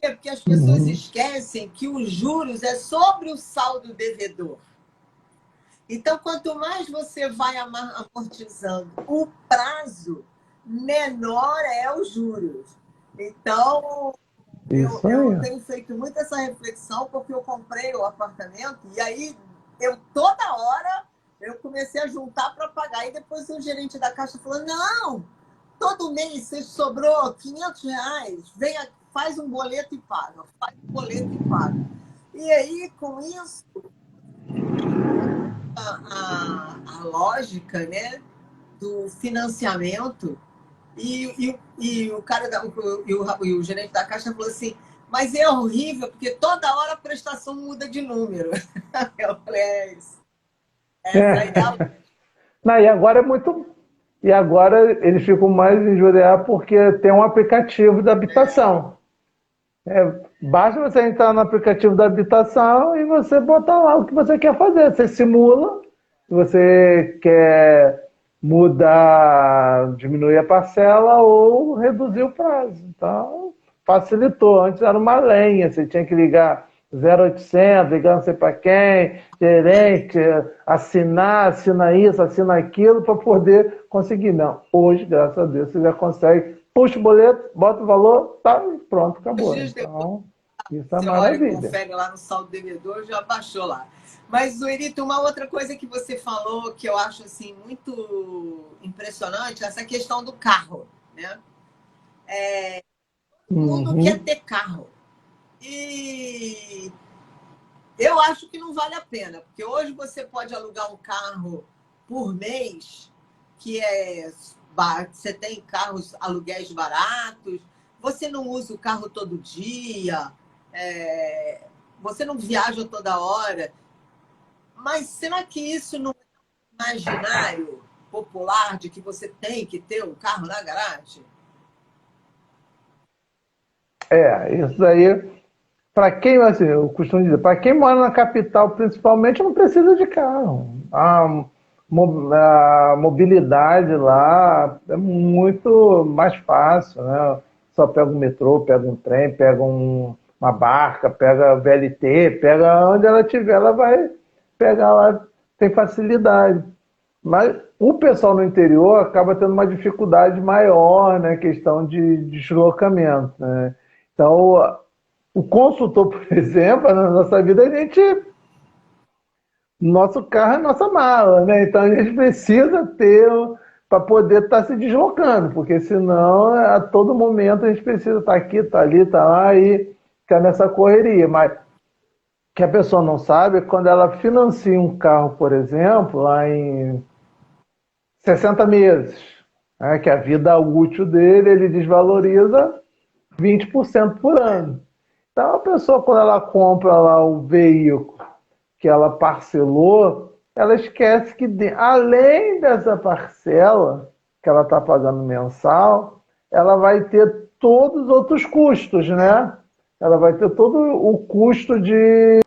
S1: é porque as pessoas
S2: Uhum.
S1: esquecem que os juros é sobre o saldo devedor. Então, quanto mais você vai amortizando o prazo, menor é os juros. Então,
S2: Isso
S1: eu
S2: aí.
S1: tenho feito muito essa reflexão, porque eu comprei o apartamento e aí eu toda hora eu comecei a juntar para pagar. E depois o gerente da Caixa falou: não, todo mês você sobrou R$ 500, vem, faz um boleto e paga, faz um boleto e paga. E aí, com isso, a lógica, né, do financiamento. E o cara o gerente da Caixa falou assim: mas é horrível, porque toda hora a prestação muda de número. Eu falei: isso. Essa aí é a.
S2: Não, e agora é muito. E agora eles ficam mais injuriados porque tem um aplicativo da habitação. Basta você entrar no aplicativo da habitação e você botar lá o que você quer fazer. Você simula, se você quer mudar, diminuir a parcela ou reduzir o prazo. Então, facilitou. Antes era uma lenha, você tinha que ligar 0800, ligar não sei para quem, gerente, assinar, assina isso, assina aquilo, para poder conseguir. Não, hoje, graças a Deus, você já consegue, puxa o boleto, bota o valor, tá, e pronto,
S1: Os
S2: acabou.
S1: dias depois,
S2: Então, isso é
S1: você olha e
S2: maravilha.
S1: confere lá no saldo devedor, já baixou lá. Mas, Zuerito, uma outra coisa que você falou que eu acho assim muito impressionante é essa questão do carro, né? Todo mundo quer
S2: Uhum.
S1: ter carro. E eu acho que não vale a pena, porque hoje você pode alugar um carro por mês, que você tem carros, aluguéis baratos, você não usa o carro todo dia, você não viaja toda hora. Mas será que isso não é imaginário popular de que você tem que ter um carro na garagem?
S2: Isso daí, para quem, assim, eu costumo dizer, para quem mora na capital, principalmente, não precisa de carro. A mobilidade lá é muito mais fácil, né? Só pega um metrô, pega um trem, pega uma barca, pega VLT, pega onde ela tiver, ela vai pegar lá, tem facilidade. Mas o pessoal no interior acaba tendo uma dificuldade maior na questão de deslocamento, né? Então, o consultor, por exemplo, na nossa vida, a gente. Nosso carro é nossa mala, né? Então a gente precisa ter para poder estar se deslocando, porque senão a todo momento a gente precisa estar aqui, estar ali, estar lá e ficar nessa correria. Mas o que a pessoa não sabe é que quando ela financia um carro, por exemplo, lá em 60 meses, né, que a vida útil dele, ele desvaloriza 20% por ano. Então, a pessoa, quando ela compra lá o veículo que ela parcelou, ela esquece que, além dessa parcela que ela está pagando mensal, ela vai ter todos os outros custos, né? Ela vai ter todo o custo
S1: De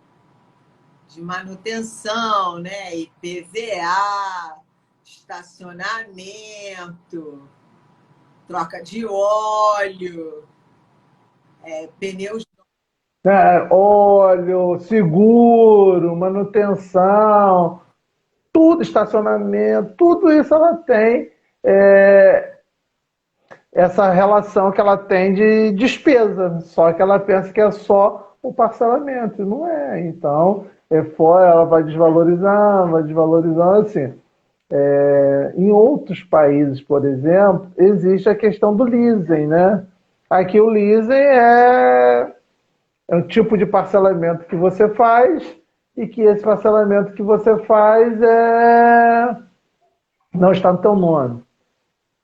S1: manutenção, né? IPVA, estacionamento, troca de óleo, pneus.
S2: óleo, seguro, manutenção, tudo, estacionamento, tudo isso ela tem. É, essa relação que ela tem de despesa, só que ela pensa que é só o parcelamento, e não é. Então, fora ela vai desvalorizando assim. Em outros países, por exemplo, existe a questão do leasing, né? Aqui o leasing é um tipo de parcelamento que você faz e que esse parcelamento que você faz não está no teu nome.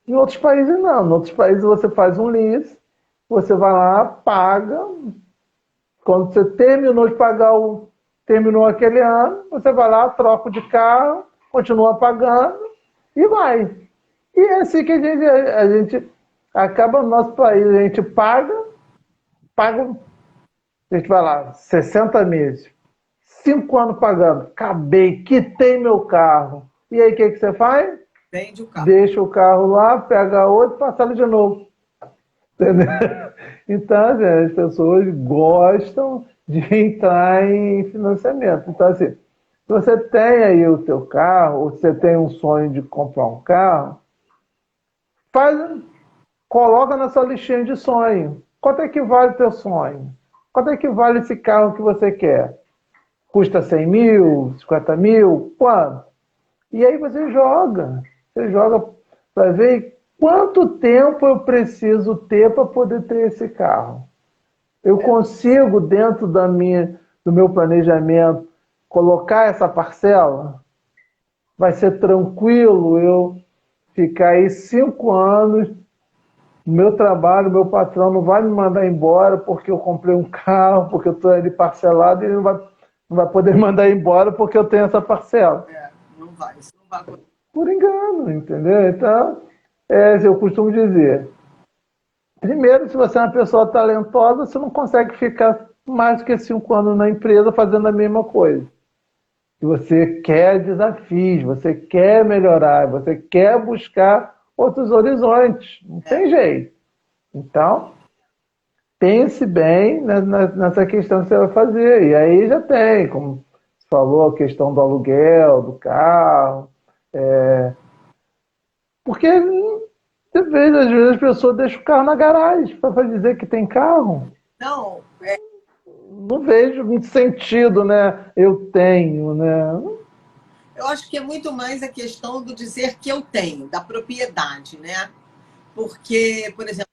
S2: Em outros países não. Em outros países você faz um lease, você vai lá, paga. Quando você terminou de pagar, terminou aquele ano, você vai lá, troca de carro, continua pagando e vai. E é assim que a gente acaba no nosso país. A gente paga, a gente vai lá, 60 meses, 5 anos pagando, acabei, quitei meu carro. E aí o que você faz?
S1: Vende o carro.
S2: Deixa o carro lá, pega outro e parcela de novo. Entendeu? Então, assim, as pessoas gostam de entrar em financiamento. Então, assim, se você tem aí o teu carro, ou você tem um sonho de comprar um carro, faz, coloca na sua listinha de sonho. Quanto é que vale o teu sonho? Quanto é que vale esse carro que você quer? Custa 100 mil, 50 mil? Quanto? E aí você joga para ver quanto tempo eu preciso ter para poder ter esse carro. Eu consigo, dentro do meu planejamento, colocar essa parcela? Vai ser tranquilo eu ficar aí 5 anos no meu trabalho, meu patrão não vai me mandar embora porque eu comprei um carro, porque eu estou ali parcelado e ele não vai poder mandar embora porque eu tenho essa parcela.
S1: Não vai. Isso não vai acontecer.
S2: Por engano, entendeu? Então, eu costumo dizer, primeiro, se você é uma pessoa talentosa, você não consegue ficar mais do que 5 anos na empresa fazendo a mesma coisa. Se você quer desafios, você quer melhorar, você quer buscar outros horizontes. Não tem jeito. Então, pense bem nessa questão que você vai fazer. E aí já tem, como você falou, a questão do aluguel, do carro. Porque às vezes as pessoas deixam o carro na garagem para dizer que tem carro.
S1: Não,
S2: Não vejo muito sentido, né? Eu tenho, né?
S1: eu acho que é muito mais a questão do dizer que eu tenho, da propriedade, né? Porque, por exemplo,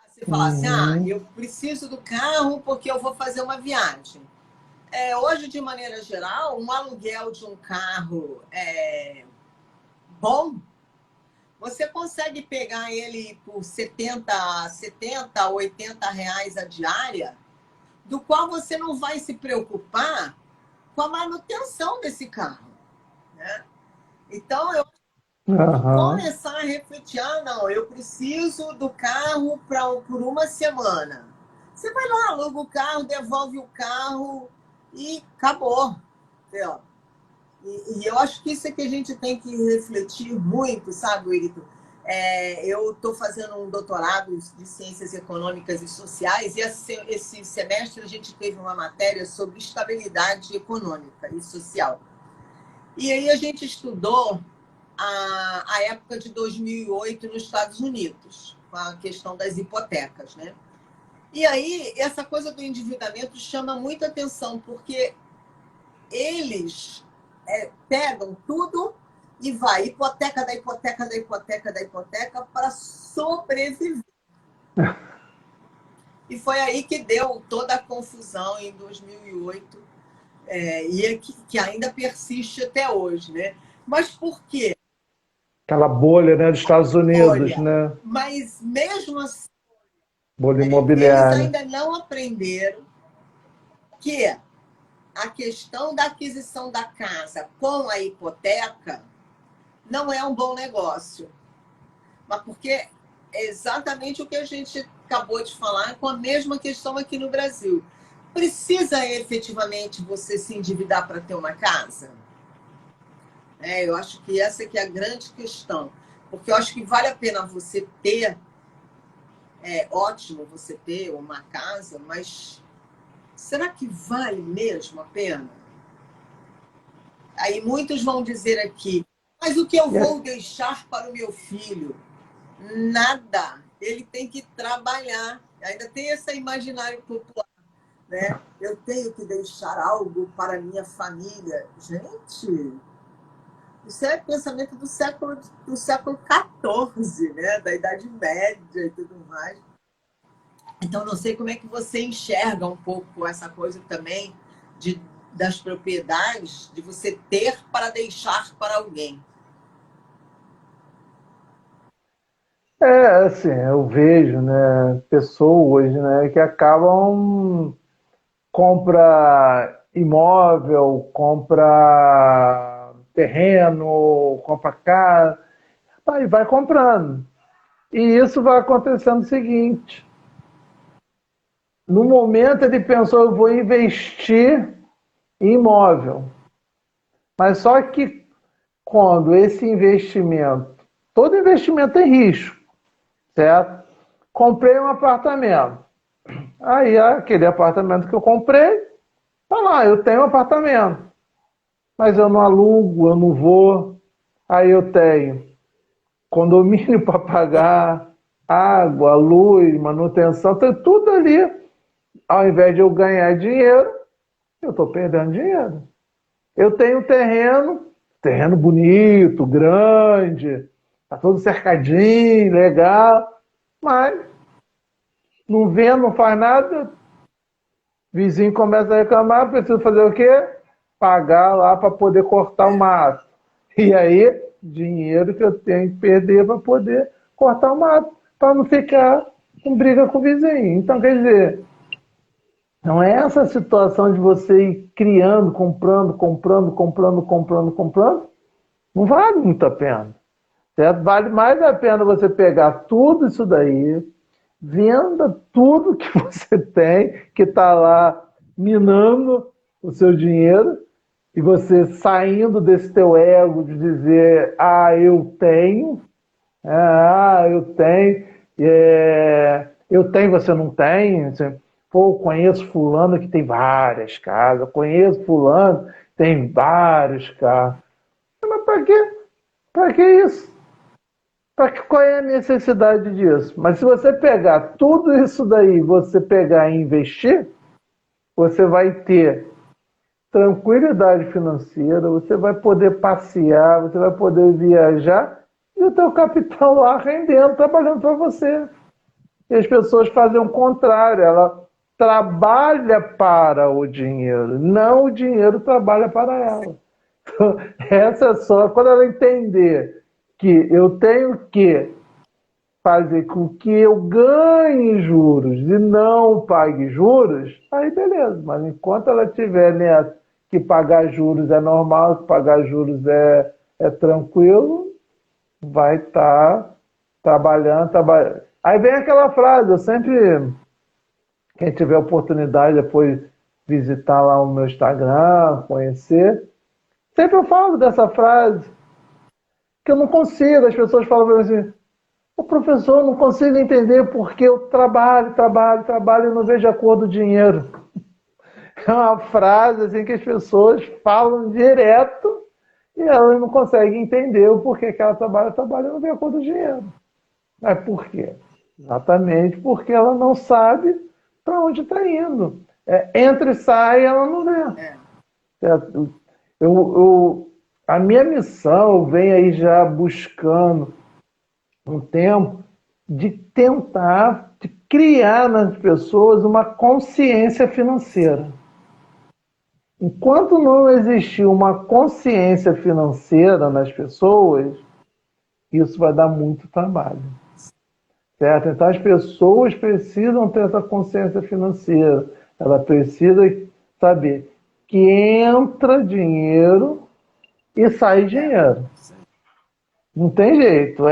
S1: você fala assim,
S2: Uhum.
S1: eu preciso do carro porque eu vou fazer uma viagem. Hoje, de maneira geral, um aluguel de um carro bom, você consegue pegar ele por 70, 80 reais a diária, do qual você não vai se preocupar com a manutenção desse carro, né? Então, eu
S2: Aham.
S1: começar a refletir, não, eu preciso do carro por uma semana. Você vai lá, aluga o carro, devolve o carro e acabou. Entendeu? E eu acho que isso é que a gente tem que refletir muito, sabe, Wellington? Eu estou fazendo um doutorado de Ciências Econômicas e Sociais e esse semestre a gente teve uma matéria sobre estabilidade econômica e social. E aí a gente estudou a época de 2008 nos Estados Unidos, com a questão das hipotecas, né? E aí, essa coisa do endividamento chama muita atenção, porque eles pegam tudo e vai hipoteca da hipoteca da hipoteca da hipoteca para sobreviver. E foi aí que deu toda a confusão em 2008 e que ainda persiste até hoje, né? Mas por quê?
S2: Aquela bolha, né, dos Estados Unidos,
S1: Olha,
S2: né?
S1: mas mesmo assim,
S2: Bolha
S1: eles
S2: imobiliária.
S1: ainda não aprenderam que a questão da aquisição da casa com a hipoteca não é um bom negócio. Mas porque é exatamente o que a gente acabou de falar com a mesma questão aqui no Brasil. Precisa efetivamente você se endividar para ter uma casa? Eu acho que essa que é a grande questão. Porque eu acho que vale a pena você ter, ótimo você ter uma casa, mas será que vale mesmo a pena? Aí muitos vão dizer aqui, mas o que eu vou deixar para o meu filho? Nada. ele tem que trabalhar. Ainda tem esse imaginário popular, né? Eu tenho que deixar algo para a minha família. Gente, isso é pensamento do século XIV, né? Da Idade Média e tudo mais. Então, não sei como é que você enxerga um pouco essa coisa também das propriedades, de você ter para deixar para alguém.
S2: Assim, eu vejo, né, pessoas, né, que acabam compra imóvel, compra terreno, compra casa, aí vai comprando. E isso vai acontecendo o seguinte: no momento ele pensou, eu vou investir em imóvel. Mas só que quando esse investimento, todo investimento tem risco, certo? Comprei um apartamento. Aí aquele apartamento que eu comprei, tá lá, eu tenho um apartamento, mas eu não alugo, eu não vou. Aí eu tenho condomínio para pagar, água, luz, manutenção, tem tudo ali. Ao invés de eu ganhar dinheiro, eu estou perdendo dinheiro. Eu tenho terreno bonito, grande, tá todo cercadinho, legal, mas não vendo, não faz nada, vizinho começa a reclamar, preciso fazer o quê? Pagar lá para poder cortar o mato. E aí, dinheiro que eu tenho que perder para poder cortar o mato, para não ficar com briga com o vizinho. Então, quer dizer, não é essa situação de você ir criando, comprando, comprando, comprando, comprando, comprando, não vale muito a pena. Certo? Vale mais a pena você pegar tudo isso daí, venda tudo que você tem, que está lá minando o seu dinheiro, e você saindo desse teu ego de dizer, eu tenho, eu tenho, eu tenho, você não tem. Assim, pô, eu conheço fulano que tem várias casas, eu conheço fulano que tem vários carros. Mas para quê? Para que isso? Qual é a necessidade disso? Mas se você pegar tudo isso daí, você pegar e investir, você vai ter tranquilidade financeira, você vai poder passear, você vai poder viajar e o teu capital lá rendendo, trabalhando para você. E as pessoas fazem o contrário, ela trabalha para o dinheiro, não o dinheiro trabalha para ela. Então, essa é só, quando ela entender que eu tenho que fazer com que eu ganhe juros e não pague juros, aí beleza. Mas enquanto ela tiver nessa que pagar juros é normal, que pagar juros é tranquilo, vai estar trabalhando, trabalhando. Aí vem aquela frase, eu sempre, quem tiver oportunidade depois visitar lá o meu Instagram, conhecer, sempre eu falo dessa frase, que eu não consigo, as pessoas falam para mim assim, o professor, não consigo entender porque eu trabalho, trabalho, trabalho e não vejo a cor do dinheiro. É uma frase assim que as pessoas falam direto e elas não conseguem entender o porquê que ela trabalha, trabalha e não vê a cor do dinheiro. Mas por quê? Exatamente porque ela não sabe para onde está indo. Entra e sai, ela não vê. Certo? A minha missão, eu venho aí já buscando um tempo de tentar de criar nas pessoas uma consciência financeira. Enquanto não existir uma consciência financeira nas pessoas, isso vai dar muito trabalho. Certo? Então as pessoas precisam ter essa consciência financeira. Ela precisa saber que entra dinheiro e sai dinheiro. Não tem jeito,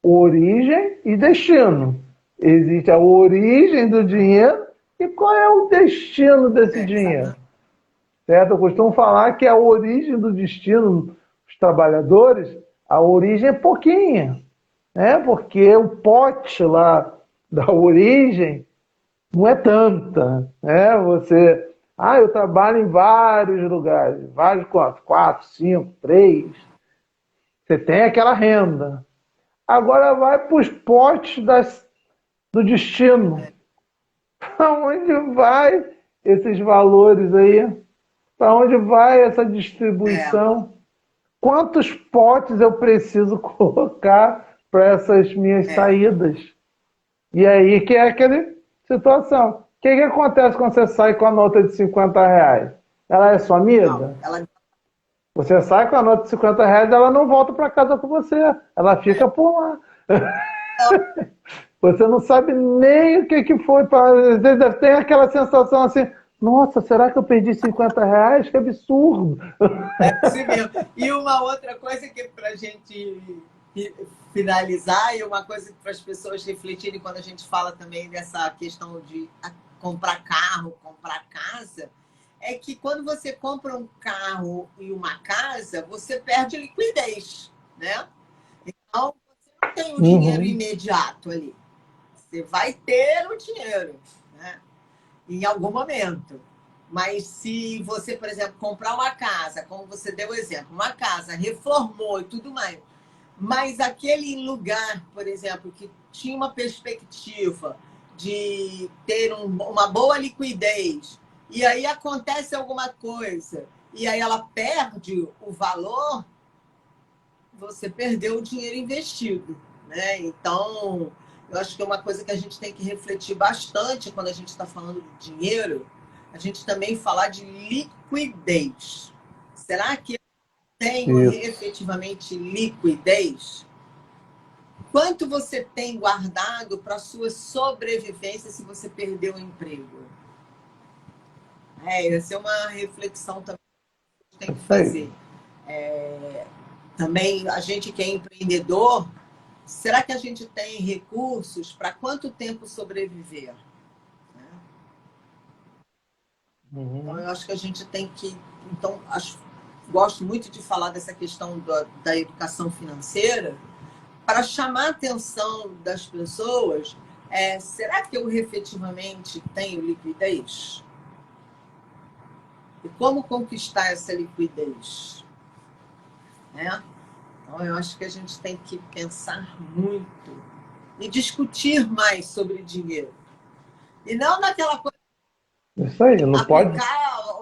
S2: origem e destino. Existe a origem do dinheiro e qual é o destino desse dinheiro. Certo? Eu costumo falar que a origem do destino dos trabalhadores, a origem é pouquinha. Né? Porque o pote lá da origem não é tanta. Né? Eu trabalho em vários lugares. Vários quantos? 4, 5, 3. Você tem aquela renda. agora vai para os potes do destino. Para onde vai esses valores aí? Para onde vai essa distribuição? Quantos potes eu preciso colocar para essas minhas saídas? E aí que é aquela situação. O que acontece quando você sai com a nota de R$ 50? Ela é sua amiga?
S1: Não, ela...
S2: Você sai com a nota de R$ 50, ela não volta para casa com você. Ela fica por lá. Você não sabe nem o que foi. Às vezes tem aquela sensação assim, nossa, será que eu perdi R$ 50? Que absurdo!
S1: É assim mesmo. E uma outra coisa que para a gente finalizar, e uma coisa para as pessoas refletirem quando a gente fala também dessa questão de comprar carro, comprar casa, é que quando você compra um carro e uma casa, você perde liquidez, né? Então, você não tem o dinheiro imediato ali. Você vai ter o dinheiro, né? Em algum momento. Mas se você, por exemplo, comprar uma casa, como você deu o exemplo, uma casa, reformou e tudo mais, mas aquele lugar, por exemplo, que tinha uma perspectiva de ter uma boa liquidez, e aí acontece alguma coisa, e aí ela perde o valor, você perdeu o dinheiro investido, né? Então, eu acho que é uma coisa que a gente tem que refletir bastante quando a gente está falando de dinheiro, a gente também falar de liquidez. Será que eu tenho efetivamente liquidez? Quanto você tem guardado para a sua sobrevivência se você perdeu o emprego? Essa é uma reflexão também que a gente tem que fazer. Também, a gente que é empreendedor, será que a gente tem recursos para quanto tempo sobreviver? Então, eu acho que a gente tem que... Então, gosto muito de falar dessa questão da educação financeira para chamar a atenção das pessoas. Será que eu efetivamente tenho liquidez? E como conquistar essa liquidez? Então, eu acho que a gente tem que pensar muito e discutir mais sobre dinheiro. E não naquela coisa...
S2: Isso aí, não pode...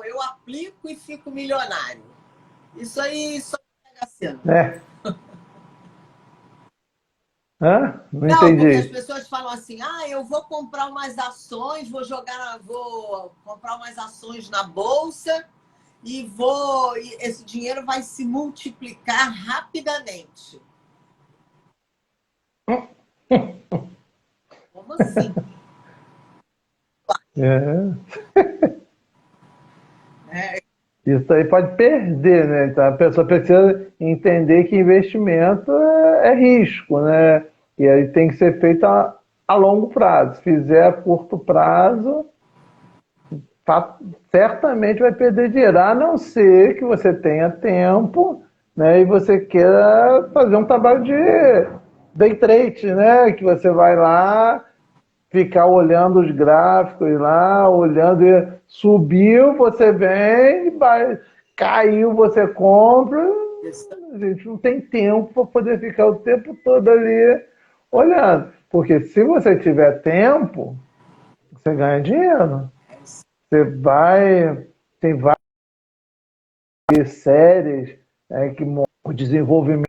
S1: Eu aplico e fico milionário. Isso aí só pega a cena.
S2: Não entendi.
S1: Porque as pessoas falam assim, eu vou comprar umas ações, vou comprar umas ações na bolsa e esse dinheiro vai se multiplicar rapidamente. Como assim?
S2: Isso aí pode perder, né? Então a pessoa precisa entender que investimento é risco, né? E aí tem que ser feito a longo prazo. Se fizer a curto prazo, certamente vai perder dinheiro, a não ser que você tenha tempo, né? E você queira fazer um trabalho de day trade, né? Que você vai lá ficar olhando os gráficos lá, olhando, subiu, você vende, caiu, você compra. A gente não tem tempo para poder ficar o tempo todo ali olhando. Porque se você tiver tempo, você ganha dinheiro. Você vai... Tem várias séries que mostram o desenvolvimento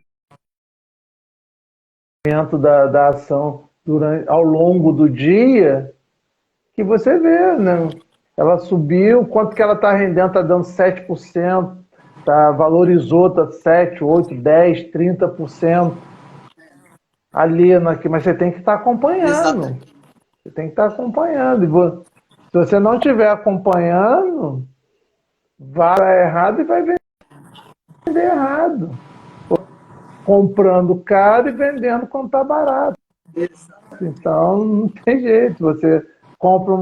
S2: da ação ao longo do dia, que você vê, né? Ela subiu, quanto que ela está rendendo? Está dando 7%, valorizou, está 7, 8, 10, 30% ali, mas você tem que estar acompanhando.
S1: Exatamente.
S2: Você tem que estar acompanhando. Se você não estiver acompanhando, vai dar errado e vai vender errado. Comprando caro e vendendo quando está barato. Então, não tem jeito. Você compra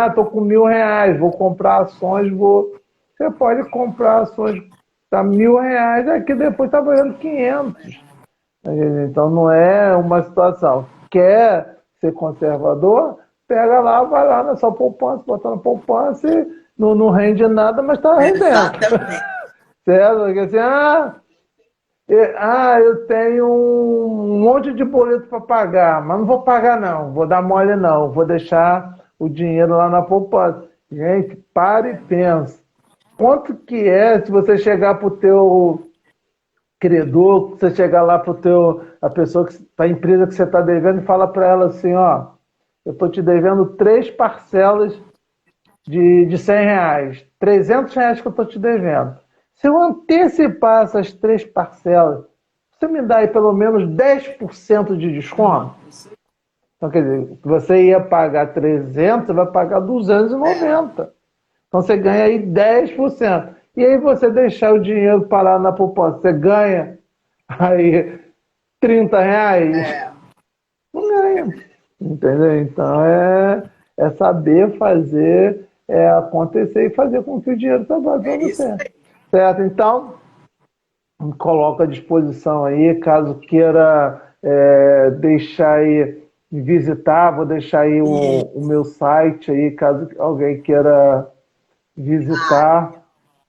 S2: estou com R$ 1.000, vou comprar ações, Você pode comprar ações a R$ 1.000, aqui depois está valendo 500. Então, não é uma situação. Quer ser conservador? Pega lá, vai lá na sua poupança, bota na poupança e não rende nada, mas está rendendo.
S1: Exatamente.
S2: Certo? Porque assim, Eu tenho um monte de boleto para pagar, mas não vou pagar não, vou dar mole não, vou deixar o dinheiro lá na poupança. Gente, para e pensa. Quanto que é se você chegar para o teu credor, você chegar lá para a pessoa, para a empresa que você está devendo e fala para ela assim, ó, eu estou te devendo 3 parcelas de R$ 100, R$ 300 que eu estou te devendo. Se eu antecipar essas 3 parcelas, você me dá aí pelo menos 10% de desconto? Então, quer dizer, você ia pagar 300, você vai pagar 290. Então, você ganha aí 10%. E aí, você deixar o dinheiro parar na poupança, você ganha aí R$ 30? Não ganha. Entendeu? Então, é saber fazer acontecer e fazer com que o dinheiro trabalhe para você. Certo? Então, me coloco à disposição aí, caso queira deixar aí, me visitar, vou deixar aí o meu site aí, caso alguém queira visitar.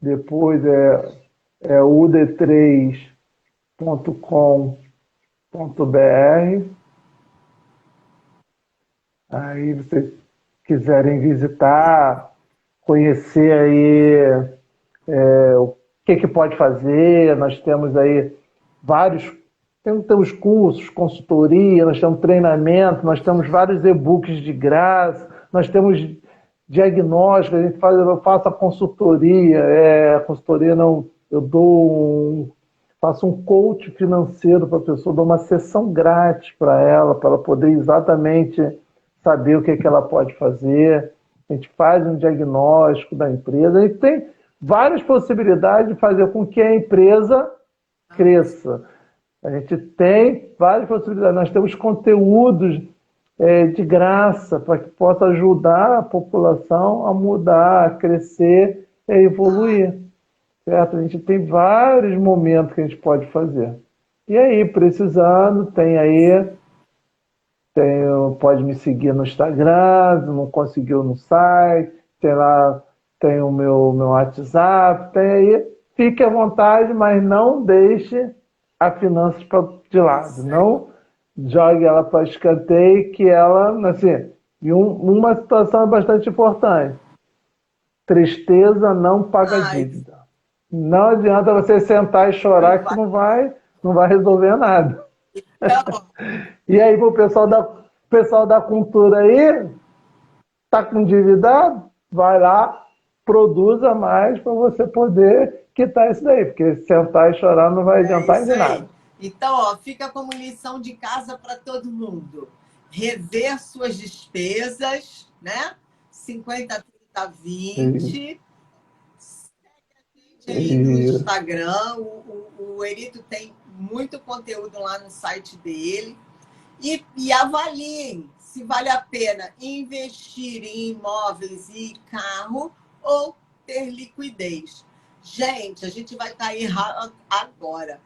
S2: Depois é ud3.com.br. Aí, vocês quiserem visitar, conhecer aí o que pode fazer, nós temos aí vários, temos cursos, consultoria, nós temos treinamento, nós temos vários e-books de graça, nós temos diagnóstico, a gente faz, eu faço a consultoria, a consultoria não, faço um coach financeiro para a pessoa, dou uma sessão grátis para ela poder exatamente saber o que ela pode fazer. A gente faz um diagnóstico da empresa, a gente tem várias possibilidades de fazer com que a empresa cresça. A gente tem várias possibilidades. Nós temos conteúdos de graça para que possa ajudar a população a mudar, a crescer e a evoluir. Certo? A gente tem vários momentos que a gente pode fazer. E aí, precisando, pode me seguir no Instagram, se não conseguiu no site, tem o meu WhatsApp, tem aí. Fique à vontade, mas não deixe a finanças de lado. Não jogue ela para escanteio, que ela, assim, e uma situação é bastante importante. Tristeza não paga dívida. Não adianta você sentar e chorar que não vai resolver nada. E aí, pro pessoal da cultura aí, tá com dívida, vai lá, produza mais para você poder quitar isso daí, porque sentar e chorar não vai adiantar de nada.
S1: Então, ó, fica como lição de casa para todo mundo. Rever suas despesas, né? 50, 30, 20. Segue a gente aí no Instagram. O Erito tem muito conteúdo lá no site dele. E avaliem se vale a pena investir em imóveis e carro ou ter liquidez. Gente, a gente vai estar aí agora.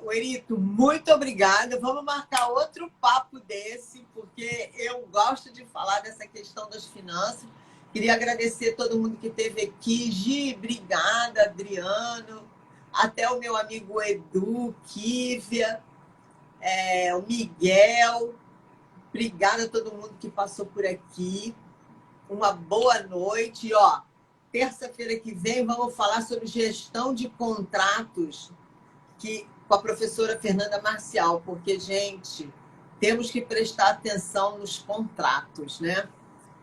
S1: O Erito, muito obrigada. Vamos marcar outro papo desse, porque eu gosto de falar dessa questão das finanças. Queria agradecer a todo mundo que esteve aqui. Gi, obrigada, Adriano. Até o meu amigo Edu, Kívia, o Miguel. Obrigada a todo mundo que passou por aqui. Uma boa noite. E, ó, terça-feira que vem vamos falar sobre gestão de contratos com a professora Fernanda Marcial, porque, gente, temos que prestar atenção nos contratos, né?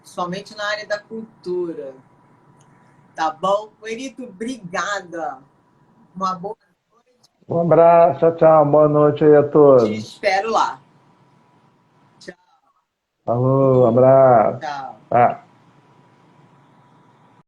S1: Somente na área da cultura. Tá bom? Erito, obrigada. Uma boa noite.
S2: Um abraço, tchau, tchau. Boa noite aí a todos.
S1: Te espero lá.
S2: Tchau. Falou, abraço.
S1: Tchau.
S2: Tá.